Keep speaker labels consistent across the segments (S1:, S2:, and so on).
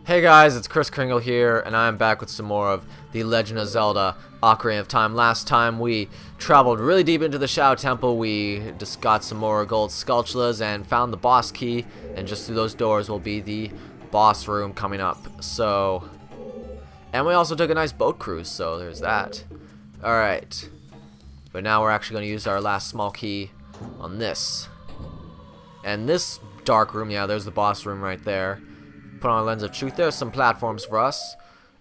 S1: Hey guys, it's Chris Kringle here, and I'm back with some more of The Legend of Zelda Ocarina of Time. Last time we traveled really deep into the Shadow Temple, we just got some more gold sculptures and found the boss key, and just through those doors will be the boss room coming up. And we also took a nice boat cruise, so there's that. Alright, but now we're actually going to use our last small key on this. And this dark room, yeah, there's the boss room right there. Put on a lens of truth. There's some platforms for us,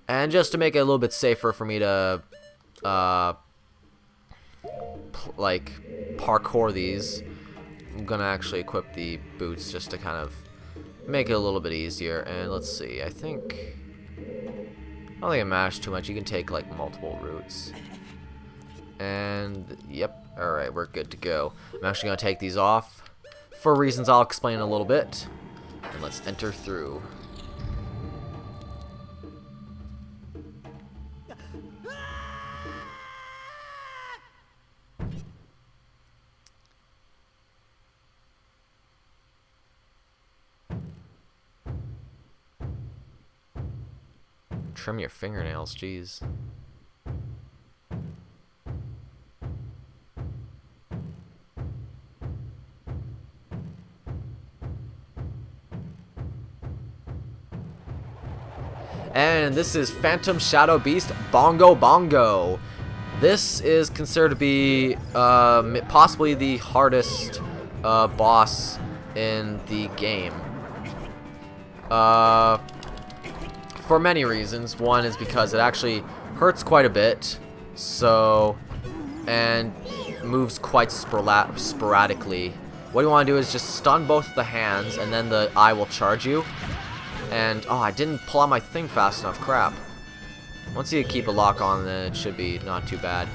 S1: and just to make it a little bit safer for me to like parkour these, I'm gonna actually equip the boots just to kind of make it a little bit easier. And let's see, I don't think it matters too much. You can take like multiple routes, and yep, alright, we're good to go. I'm actually gonna take these off for reasons I'll explain in a little bit, and let's enter through. Trim your fingernails, jeez. And this is Phantom Shadow Beast Bongo Bongo. This is considered to be possibly the hardest boss in the game. For many reasons. One is because it actually hurts quite a bit, and moves quite sporadically. What you want to do is just stun both of the hands, and then the eye will charge you. And oh, I didn't pull out my thing fast enough. Crap. Once you keep a lock on, then it should be not too bad.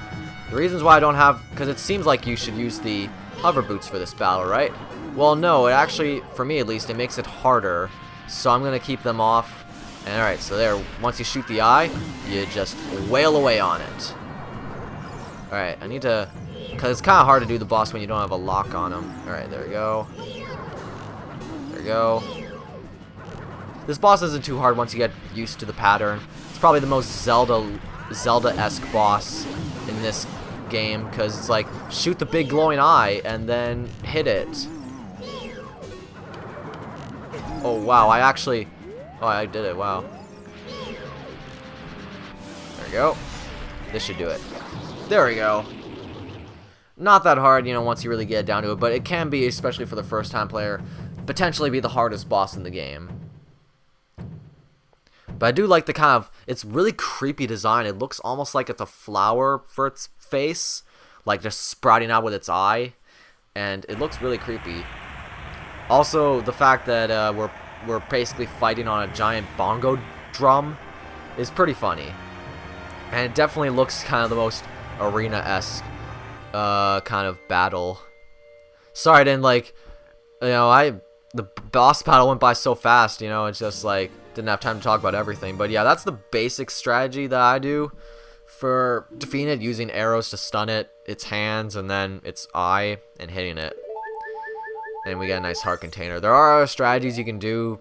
S1: The reasons why I don't have, because it seems like you should use the hover boots for this battle, right? Well, no, it actually, for me at least, it makes it harder. So I'm gonna keep them off. And alright, so there, once you shoot the eye, you just wail away on it. Alright, I need to, because it's kind of hard to do the boss when you don't have a lock on them. Alright, there we go. There we go. This boss isn't too hard once you get used to the pattern. It's probably the most Zelda-esque boss in this game, because it's like, shoot the big glowing eye, and then hit it. Oh wow, oh, I did it, wow. There we go. This should do it. There we go. Not that hard, you know, once you really get down to it, but it can be, especially for the first time player, potentially be the hardest boss in the game. But I do like the kind of, it's really creepy design. It looks almost like it's a flower for its face, like just sprouting out with its eye, and it looks really creepy. Also, the fact that we're basically fighting on a giant bongo drum is pretty funny. And it definitely looks kind of the most arena-esque kind of battle. Sorry I didn't the boss battle went by so fast, you know, it's just like, didn't have time to talk about everything. But yeah, that's the basic strategy that I do for defeating it, using arrows to stun it, its hands, and then its eye, and hitting it. And we got a nice heart container. There are other strategies you can do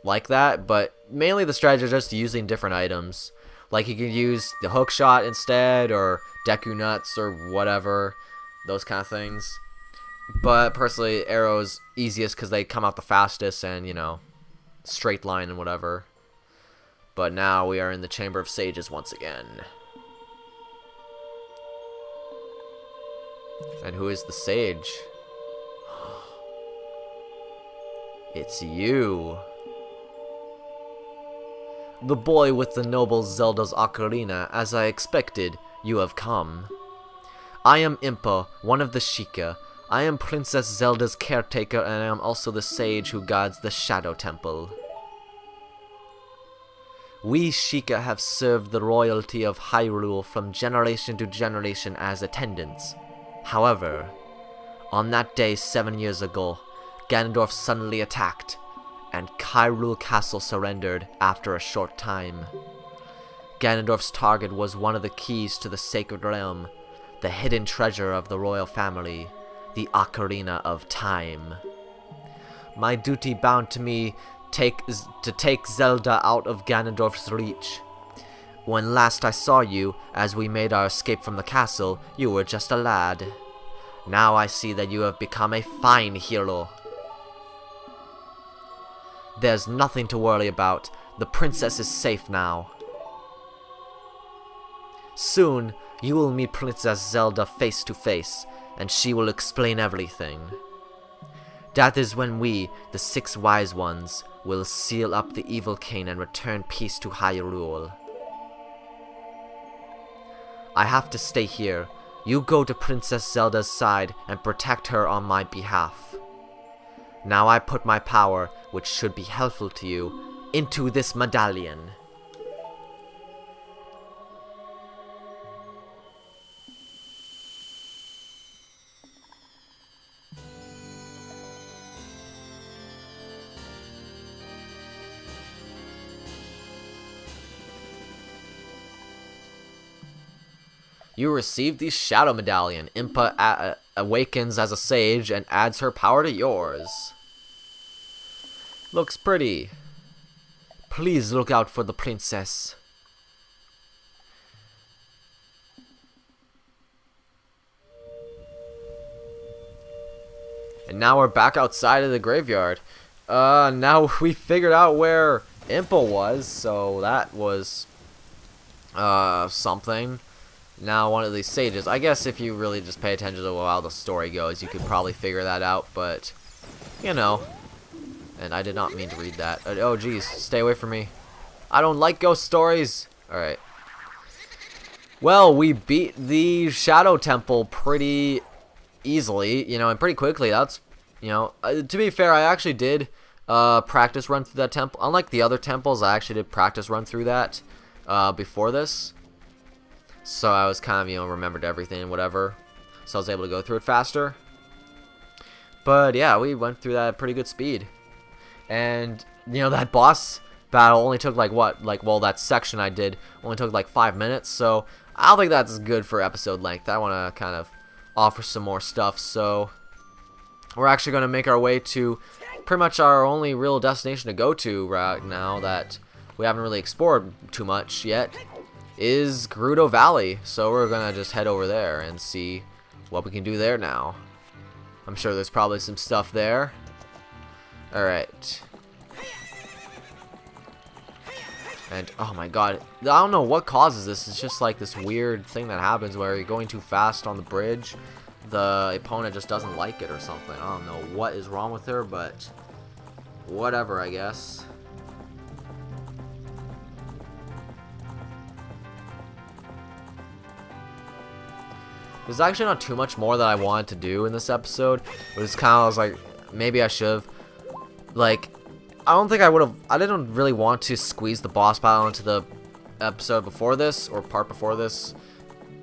S1: like that, but mainly the strategy is just using different items. Like you can use the hook shot instead, or Deku Nuts, or whatever, those kind of things. But personally, arrows easiest because they come out the fastest, and you know, straight line and whatever. But now we are in the Chamber of Sages once again. And who is the sage? It's you. The boy with the noble Zelda's Ocarina, as I expected, you have come. I am Impa, one of the Sheikah. I am Princess Zelda's caretaker, and I am also the sage who guards the Shadow Temple. We Sheikah have served the royalty of Hyrule from generation to generation as attendants. However, on that day 7 years ago, Ganondorf suddenly attacked, and Hyrule Castle surrendered after a short time. Ganondorf's target was one of the keys to the Sacred Realm, the hidden treasure of the royal family, the Ocarina of Time. My duty bound to me to take Zelda out of Ganondorf's reach. When last I saw you, as we made our escape from the castle, you were just a lad. Now I see that you have become a fine hero. There's nothing to worry about. The princess is safe now. Soon, you will meet Princess Zelda face to face, and she will explain everything. That is when we, the 6 wise ones, will seal up the evil king and return peace to Hyrule. I have to stay here. You go to Princess Zelda's side and protect her on my behalf. Now I put my power, which should be helpful to you, into this medallion. You receive the Shadow Medallion. Impa awakens as a sage and adds her power to yours. Looks pretty. Please look out for the princess. And now we're back outside of the graveyard. Now we figured out where Impa was, so that was something. Now one of these sages. I guess if you really just pay attention to how the story goes, you could probably figure that out, but you know. And I did not mean to read that. Oh geez, stay away from me. I don't like ghost stories. Alright. Well, we beat the Shadow Temple pretty easily, you know, and pretty quickly. That's, you know, to be fair, I actually did practice run through that temple. Unlike the other temples, I actually did practice run through that before this. So I was kind of, you know, remembered everything and whatever. So I was able to go through it faster. But yeah, we went through that at pretty good speed. And, you know, that boss battle only took like what? Like, well, that section I did only took like 5 minutes. So I don't think that's good for episode length. I want to kind of offer some more stuff. So we're actually going to make our way to pretty much our only real destination to go to right now that we haven't really explored too much yet. Is Gerudo Valley, so we're gonna just head over there and see what we can do there now. I'm sure there's probably some stuff there. Alright. And, oh my god, I don't know what causes this. It's just like this weird thing that happens where you're going too fast on the bridge. The opponent just doesn't like it or something. I don't know what is wrong with her, but whatever, I guess. There's actually not too much more that I wanted to do in this episode, but it's kind of, I was like, maybe I should have. Like, I don't think I would have. I didn't really want to squeeze the boss battle into the episode before this, or part before this,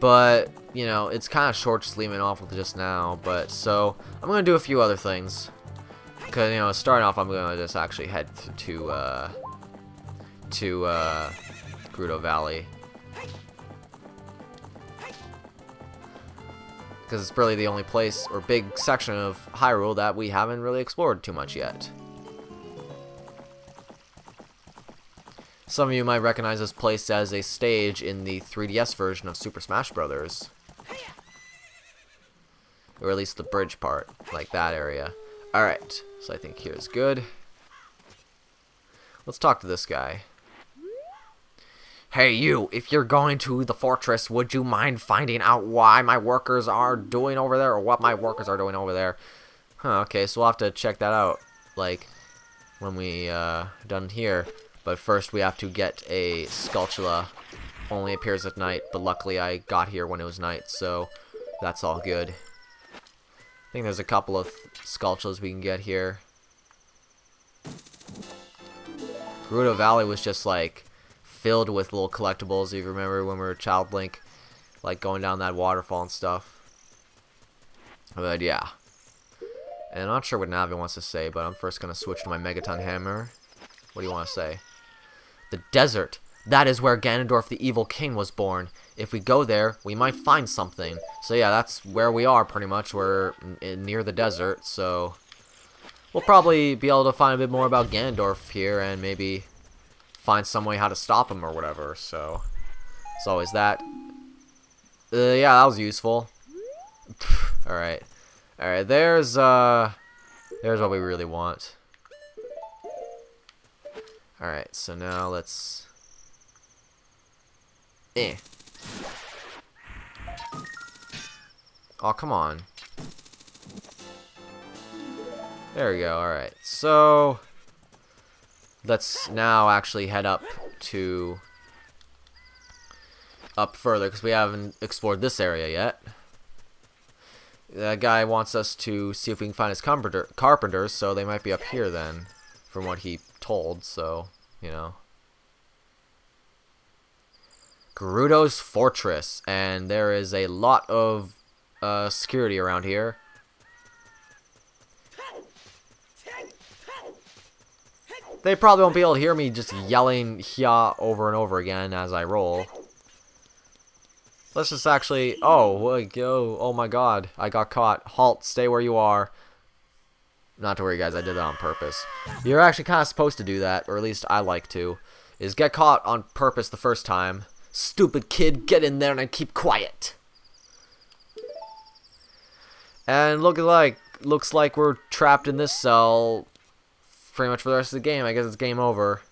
S1: but you know, it's kind of short just leaving off with just now. But so I'm gonna do a few other things, because you know, starting off, I'm gonna just actually head to Gerudo Valley. Because it's really the only place or big section of Hyrule that we haven't really explored too much yet. Some of you might recognize this place as a stage in the 3DS version of Super Smash Bros. Or at least the bridge part, like that area. Alright, so I think here is good. Let's talk to this guy. Hey you, if you're going to the fortress, would you mind finding out why my workers are doing over there, or what my workers are doing over there? Huh, okay, so we'll have to check that out, like, when we, done here. But first we have to get a Skulltula. Only appears at night, but luckily I got here when it was night, so that's all good. I think there's a couple of Skulltulas we can get here. Gerudo Valley was just, like, filled with little collectibles. If you remember when we were Child Link, like going down that waterfall and stuff. But yeah, and I'm not sure what Navi wants to say, but I'm first gonna switch to my Megaton Hammer. What do you want to say? The desert. That is where Ganondorf the Evil King was born. If we go there, we might find something. So yeah, that's where we are pretty much. We're near the desert, so we'll probably be able to find a bit more about Ganondorf here and maybe find some way how to stop him or whatever. So it's always that. Yeah, that was useful. Alright. Alright, there's what we really want. Alright, so now let's... Oh, come on. There we go, alright. So, let's now actually head up further, because we haven't explored this area yet. That guy wants us to see if we can find his carpenters, so they might be up here then, from what he told, so, you know. Gerudo's Fortress, and there is a lot of security around here. They probably won't be able to hear me just yelling "Hya" over and over again as I roll. Let's just actually... Oh my god, I got caught. Halt, stay where you are. Not to worry, guys, I did that on purpose. You're actually kind of supposed to do that, or at least I like to. Is get caught on purpose the first time. Stupid kid, get in there and keep quiet. And looks like we're trapped in this cell pretty much for the rest of the game. I guess it's game over.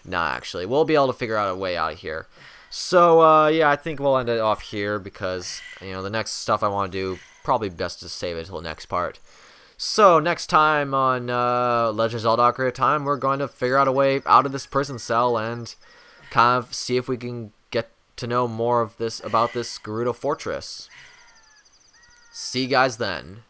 S1: Nah, actually, we'll be able to figure out a way out of here. So, yeah, I think we'll end it off here because, you know, the next stuff I want to do, probably best to save it till the next part. So, next time on Legend of Zelda Ocarina of Time, we're going to figure out a way out of this prison cell and kind of see if we can get to know more of this about this Gerudo Fortress. See you guys then.